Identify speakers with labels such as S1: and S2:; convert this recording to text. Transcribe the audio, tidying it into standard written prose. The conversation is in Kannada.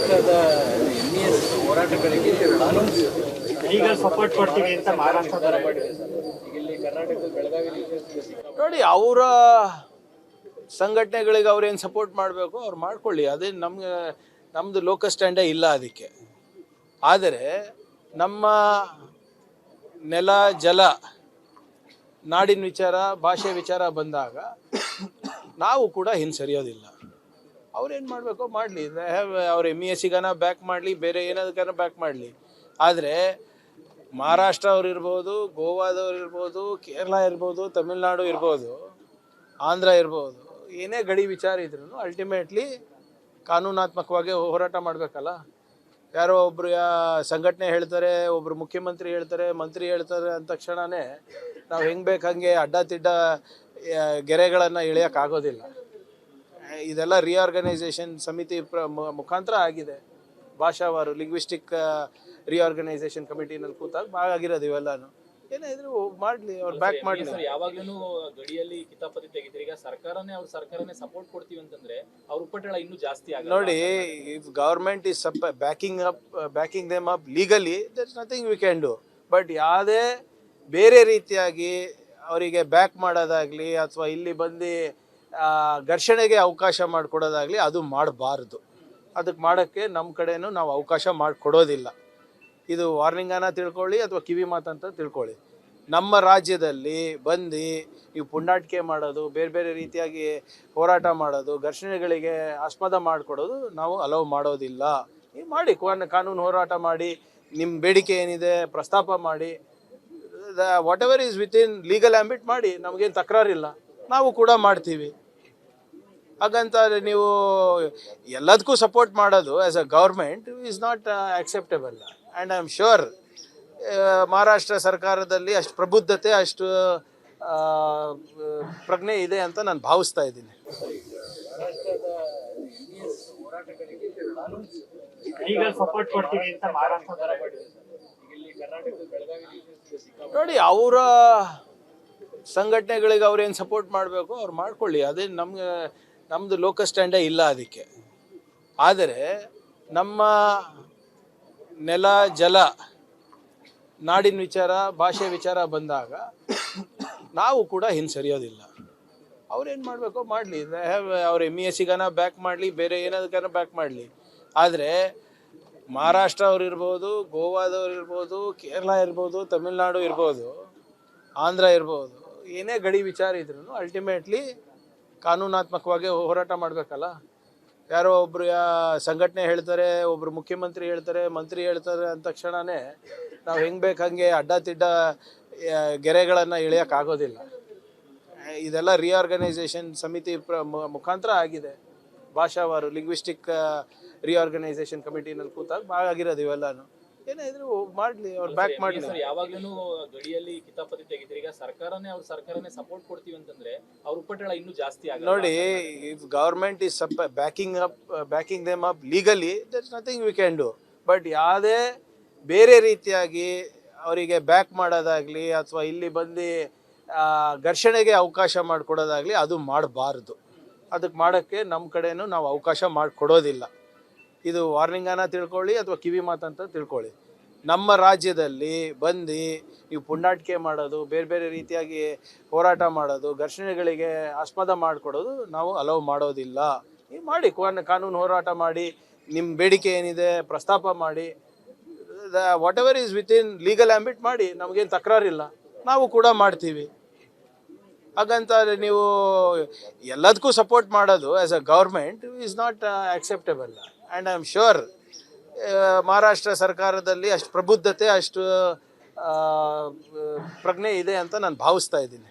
S1: ಮಹಾರಾಷ್ಟ್ರದ MES ಹೋರಾಟಗಳಿಗೆ
S2: ಲೀಗಲ್ ಸಪೋರ್ಟ್ ಕೊಡ್ತೀವಿ ಅಂತ ಮಹಾರಾಷ್ಟ್ರದ
S1: ಮಾಡಿದೆ ಸರ್. ಈಗ ಇಲ್ಲಿ ಕರ್ನಾಟಕದ ಬೆಳಗಾವಿ
S3: ನೋಡಿ, ಅವರ ಸಂಘಟನೆಗಳಿಗೆ ಅವ್ರೇನು ಸಪೋರ್ಟ್ ಮಾಡಬೇಕು ಅವ್ರು ಮಾಡ್ಕೊಳ್ಳಿ. ಅದೇ ನಮ್ಮದು ಲೋಕಲ್ ಸ್ಟ್ಯಾಂಡೇ ಇಲ್ಲ ಅದಕ್ಕೆ. ಆದರೆ ನಮ್ಮ ನೆಲ ಜಲ ನಾಡಿನ ವಿಚಾರ ಭಾಷೆ ವಿಚಾರ ಬಂದಾಗ ನಾವು ಕೂಡ ಹಿಂಸರಿಯೋದಿಲ್ಲ. ಅವ್ರೇನು ಮಾಡಬೇಕೋ ಮಾಡಲಿ. ಅವ್ರು MESಗಾನ ಬ್ಯಾಕ್ ಮಾಡಲಿ, ಬೇರೆ ಏನಾದಕ್ಕಾನ ಬ್ಯಾಕ್ ಮಾಡಲಿ. ಆದರೆ ಮಹಾರಾಷ್ಟ್ರ ಅವ್ರು ಇರ್ಬೋದು, ಗೋವಾದವ್ರು ಇರ್ಬೋದು, ಕೇರಳ ಇರ್ಬೋದು, ತಮಿಳ್ನಾಡು ಇರ್ಬೋದು, ಆಂಧ್ರ ಇರ್ಬೋದು, ಏನೇ ಗಡಿ ವಿಚಾರ ಇದ್ರೂ ಅಲ್ಟಿಮೇಟ್ಲಿ ಕಾನೂನಾತ್ಮಕವಾಗಿ ಹೋರಾಟ ಮಾಡಬೇಕಲ್ಲ. ಯಾರೋ ಒಬ್ಬರು ಸಂಘಟನೆ ಹೇಳ್ತಾರೆ, ಒಬ್ಬರು ಮುಖ್ಯಮಂತ್ರಿ ಹೇಳ್ತಾರೆ, ಮಂತ್ರಿ ಹೇಳ್ತಾರೆ ಅಂದ ತಕ್ಷಣವೇ ನಾವು ಹೆಂಗೆ ಬೇಕು ಹಾಗೆ ಅಡ್ಡತಿಡ್ಡ ಗೆರೆಗಳನ್ನು ಇಳಿಯೋಕ್ಕಾಗೋದಿಲ್ಲ. ಇದೆಲ್ಲ ರಿಆರ್ಗನೈಸೇಷನ್ ಸಮಿತಿ ಮುಖಾಂತರ ಆಗಿದೆ. ಭಾಷಾವಾರು ಲಿಂಗ್ವಿಸ್ಟಿಕ್ ರಿಆರ್ಗನೈಸೇಷನ್ ಕಮಿಟಿನಲ್ಲಿ ಕೂತಾಗ ಆಗಿರೋದು ಇವೆಲ್ಲನೂ. ಏನೇ ಇದ್ರು ಮಾಡಲಿ, ಅವ್ರು ಬ್ಯಾಕ್ ಮಾಡಲಿ.
S4: ಯಾವಾಗ್ಲೂ ಗಡಿಯಲ್ಲಿ ಕಿತಾಪತಿ ತೆಗಿತಾರೆ. ಈಗ ಸರ್ಕಾರನೇ ಸಪೋರ್ಟ್ ಕೊಡ್ತೀವಿ ಅಂತಂದ್ರೆ ಅವ್ರ ಉಪಟಳ ಇನ್ನೂ ಜಾಸ್ತಿ ಆಗುತ್ತೆ.
S3: ನೋಡಿ, if government is backing them up legally, there is nothing we can do. But ಯಾವುದೇ ಬೇರೆ ರೀತಿಯಾಗಿ ಅವರಿಗೆ ಬ್ಯಾಕ್ ಮಾಡೋದಾಗಲಿ ಅಥವಾ ಇಲ್ಲಿ ಬಂದು ಘರ್ಷಣೆಗೆ ಅವಕಾಶ ಮಾಡಿಕೊಡೋದಾಗಲಿ ಅದು ಮಾಡಬಾರ್ದು. ಅದಕ್ಕೆ ಮಾಡೋಕ್ಕೆ ನಮ್ಮ ಕಡೆನೂ ನಾವು ಅವಕಾಶ ಮಾಡಿಕೊಡೋದಿಲ್ಲ. ಇದು ವಾರ್ನಿಂಗನ್ನು ತಿಳ್ಕೊಳ್ಳಿ ಅಥವಾ ಕಿವಿ ಮಾತಂತ ತಿಳ್ಕೊಳ್ಳಿ. ನಮ್ಮ ರಾಜ್ಯದಲ್ಲಿ ಬಂದು ನೀವು ಪುಂಡಾಟಿಕೆ ಮಾಡೋದು, ಬೇರೆ ಬೇರೆ ರೀತಿಯಾಗಿ ಹೋರಾಟ ಮಾಡೋದು, ಘರ್ಷಣೆಗಳಿಗೆ ಆಸ್ಪದ ಮಾಡಿಕೊಡೋದು ನಾವು ಅಲೌ ಮಾಡೋದಿಲ್ಲ. ನೀವು ಮಾಡಿ, ಕಾನೂನು ಹೋರಾಟ ಮಾಡಿ, ನಿಮ್ಮ ಬೇಡಿಕೆ ಏನಿದೆ ಪ್ರಸ್ತಾಪ ಮಾಡಿ, whatever is within legal ambit ಮಾಡಿ, ನಮಗೇನು ತಕರಾರಿಲ್ಲ. ನಾವು ಕೂಡ ಮಾಡ್ತೀವಿ. ಹಾಗಂತ ನೀವು ಎಲ್ಲದಕ್ಕೂ ಸಪೋರ್ಟ್ ಮಾಡೋದು as a government is not acceptable. And I am sure Maharashtra ಸರ್ಕಾರದಲ್ಲಿ ಅಷ್ಟು ಪ್ರಬುದ್ಧತೆ, ಅಷ್ಟು ಪ್ರಜ್ಞೆ ಇದೆ ಅಂತ ನಾನು ಭಾವಿಸ್ತಾ ಇದ್ದೀನಿ.
S2: ಲೀಗಲ್ ಸಪೋರ್ಟ್ ಕೊಡ್ತೀವಿ ಅಂತ ಮಹಾರಾಷ್ಟ್ರದ
S3: ನೋಡಿ, ಅವರ ಸಂಘಟನೆಗಳಿಗೆ ಅವ್ರೇನು ಸಪೋರ್ಟ್ ಮಾಡಬೇಕು ಅವ್ರು ಮಾಡ್ಕೊಳ್ಳಿ. ಅದೇ ನಮ್ಮದು ಲೋಕಲ್ ಸ್ಟ್ಯಾಂಡೇ ಇಲ್ಲ ಅದಕ್ಕೆ. ಆದರೆ ನಮ್ಮ ನೆಲ ಜಲ ನಾಡಿನ ವಿಚಾರ ಭಾಷೆ ವಿಚಾರ ಬಂದಾಗ ನಾವು ಕೂಡ ಹಿಂಸರಿಯೋದಿಲ್ಲ. ಅವ್ರೇನು ಮಾಡಬೇಕೋ ಮಾಡಲಿ. ಅವ್ರು MESಗಾನ ಬ್ಯಾಕ್ ಮಾಡಲಿ, ಬೇರೆ ಏನಾದಕ್ಕಾನ ಬ್ಯಾಕ್ ಮಾಡಲಿ. ಆದರೆ ಮಹಾರಾಷ್ಟ್ರ ಅವ್ರು ಇರ್ಬೋದು, ಗೋವಾದವ್ರು ಇರ್ಬೋದು, ಕೇರಳ ಇರ್ಬೋದು, ತಮಿಳ್ನಾಡು ಇರ್ಬೋದು, ಆಂಧ್ರ ಇರ್ಬೋದು, ಏನೇ ಗಡಿ ವಿಚಾರ ಇದ್ರೂ ಅಲ್ಟಿಮೇಟ್ಲಿ ಕಾನೂನಾತ್ಮಕವಾಗಿ ಹೋರಾಟ ಮಾಡಬೇಕಲ್ಲ. ಯಾರೋ ಒಬ್ಬರು ಸಂಘಟನೆ ಹೇಳ್ತಾರೆ, ಒಬ್ಬರು ಮುಖ್ಯಮಂತ್ರಿ ಹೇಳ್ತಾರೆ, ಮಂತ್ರಿ ಹೇಳ್ತಾರೆ ಅಂದ ತಕ್ಷಣವೇ ನಾವು ಹೆಂಗೆ ಬೇಕು ಹಾಗೆ ಅಡ್ಡತಿಡ್ಡ ಗೆರೆಗಳನ್ನು ಇಳಿಯೋಕ್ಕಾಗೋದಿಲ್ಲ. ಇದೆಲ್ಲ ರಿಆರ್ಗನೈಸೇಷನ್ ಸಮಿತಿ ಮುಖಾಂತರ ಆಗಿದೆ. ಭಾಷಾವಾರು ಲಿಂಗ್ವಿಸ್ಟಿಕ್ ರಿಆರ್ಗನೈಸೇಷನ್ ಕಮಿಟಿನಲ್ಲಿ ಕೂತಾಗ ಆಗಿರೋದು ಇವೆಲ್ಲನೂ. ಏನೇ ಇದ್ರು ಮಾಡಲಿ, ಅವ್ರು ಬ್ಯಾಕ್ ಮಾಡಲಿ.
S4: ಯಾವಾಗ್ಲೂ ಗಡಿಯಲ್ಲಿ ಕಿತಾಪತಿ ತೆಗಿತಾರೆ. ಈಗ ಸರ್ಕಾರನೇ ಸಪೋರ್ಟ್ ಕೊಡ್ತೀವಿ ಅಂತಂದ್ರೆ ಅವ್ರ ಉಪಟಳ ಇನ್ನೂ ಜಾಸ್ತಿ ಆಗುತ್ತೆ.
S3: ನೋಡಿ, if government is backing them up legally, there is nothing we can do. But ಯಾವುದೇ ಬೇರೆ ರೀತಿಯಾಗಿ ಅವರಿಗೆ ಬ್ಯಾಕ್ ಮಾಡೋದಾಗಲಿ ಅಥವಾ ಇಲ್ಲಿ ಬಂದು ಘರ್ಷಣೆಗೆ ಅವಕಾಶ ಮಾಡಿಕೊಡೋದಾಗಲಿ ಅದು ಮಾಡಬಾರ್ದು. ಅದಕ್ಕೆ ಮಾಡೋಕ್ಕೆ ನಮ್ಮ ಕಡೆನೂ ನಾವು ಅವಕಾಶ ಮಾಡಿಕೊಡೋದಿಲ್ಲ. ಇದು ವಾರ್ನಿಂಗನ್ನು ತಿಳ್ಕೊಳ್ಳಿ ಅಥವಾ ಕಿವಿ ಮಾತಂತ ತಿಳ್ಕೊಳ್ಳಿ. ನಮ್ಮ ರಾಜ್ಯದಲ್ಲಿ ಬಂದು ನೀವು ಪುಂಡಾಟಿಕೆ ಮಾಡೋದು, ಬೇರೆ ಬೇರೆ ರೀತಿಯಾಗಿ ಹೋರಾಟ ಮಾಡೋದು, ಘರ್ಷಣೆಗಳಿಗೆ ಆಸ್ಪದ ಮಾಡಿಕೊಡೋದು ನಾವು ಅಲೌ ಮಾಡೋದಿಲ್ಲ. ನೀವು ಮಾಡಿ, ಕಾನೂನು ಹೋರಾಟ ಮಾಡಿ, ನಿಮ್ಮ ಬೇಡಿಕೆ ಏನಿದೆ ಪ್ರಸ್ತಾಪ ಮಾಡಿ, whatever is within legal ambit ಮಾಡಿ, ನಮಗೇನು ತಕರಾರಿಲ್ಲ. ನಾವು ಕೂಡ ಮಾಡ್ತೀವಿ. ಹಾಗಂತ ನೀವು ಎಲ್ಲದಕ್ಕೂ ಸಪೋರ್ಟ್ ಮಾಡೋದು as a government is not acceptable. And I am sure Maharashtra ಸರ್ಕಾರದಲ್ಲಿ ಅಷ್ಟು ಪ್ರಬುದ್ಧತೆ, ಅಷ್ಟು ಪ್ರಜ್ಞೆ ಇದೆ ಅಂತ ನಾನು ಭಾವಿಸ್ತಾ ಇದ್ದೀನಿ.